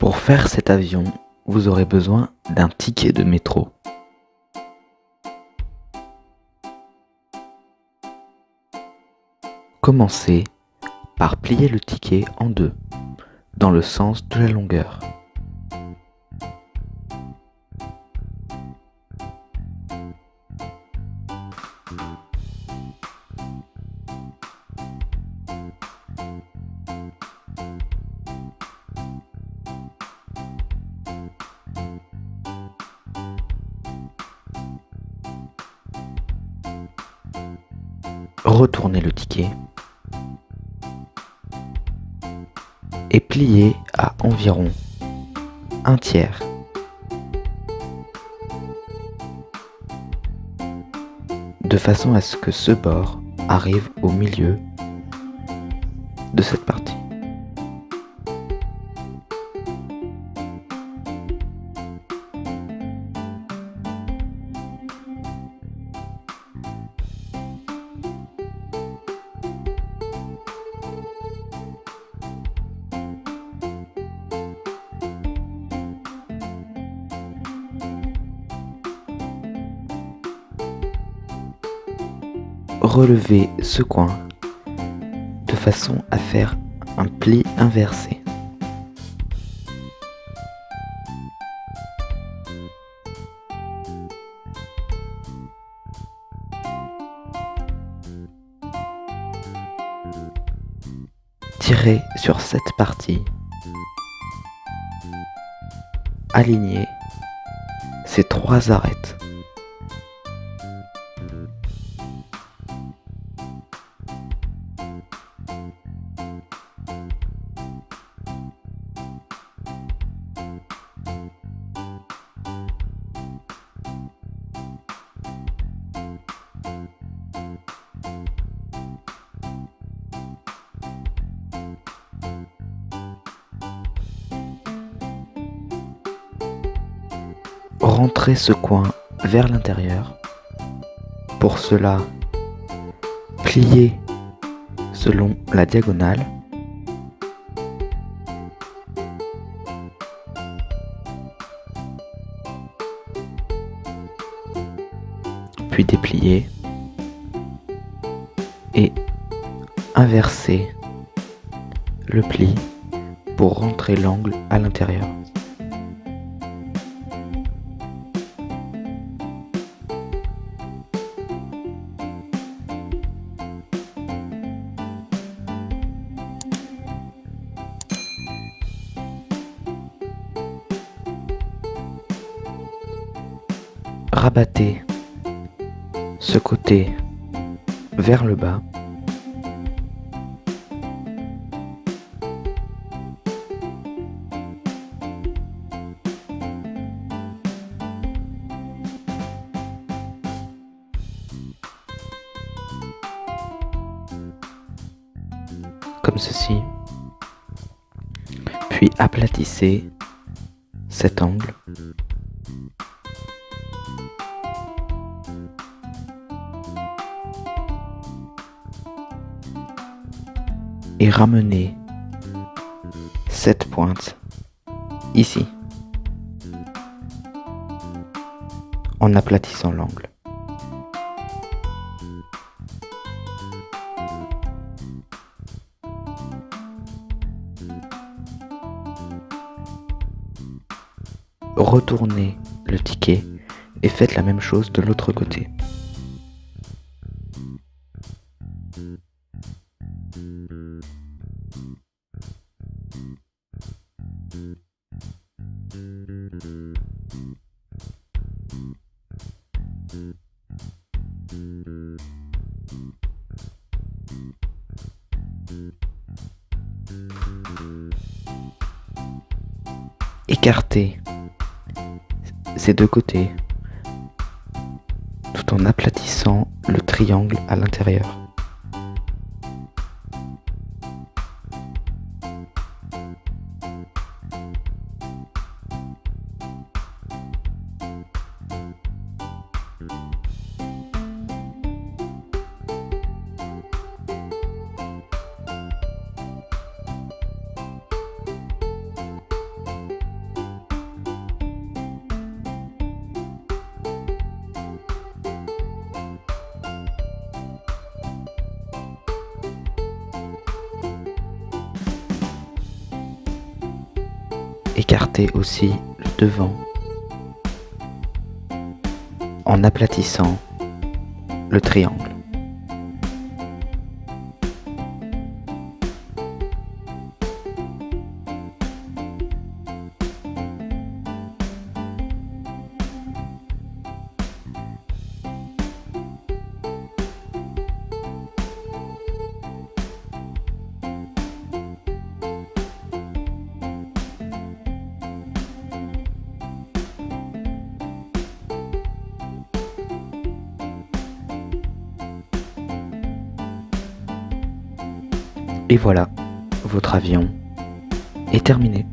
Pour faire cet avion, vous aurez besoin d'un ticket de métro. Commencez par plier le ticket en deux, dans le sens de la longueur. Retournez le ticket et pliez à environ un tiers. De façon à ce que ce bord arrive au milieu de cette partie. Relevez ce coin de façon à faire un pli inversé. Tirez sur cette partie. Alignez ces trois arêtes. Rentrez ce coin vers l'intérieur. Pour cela, pliez selon la diagonale. Puis dépliez et inversez le pli pour rentrer l'angle à l'intérieur. Rabattez ce côté vers le bas. Comme ceci. Puis aplatissez cet angle. Et ramenez cette pointe ici, en aplatissant l'angle. Retournez le ticket et faites la même chose de l'autre côté. Écartez ces deux côtés tout en aplatissant le triangle à l'intérieur. écartez aussi le devant en aplatissant le triangle. Et voilà, votre avion est terminé.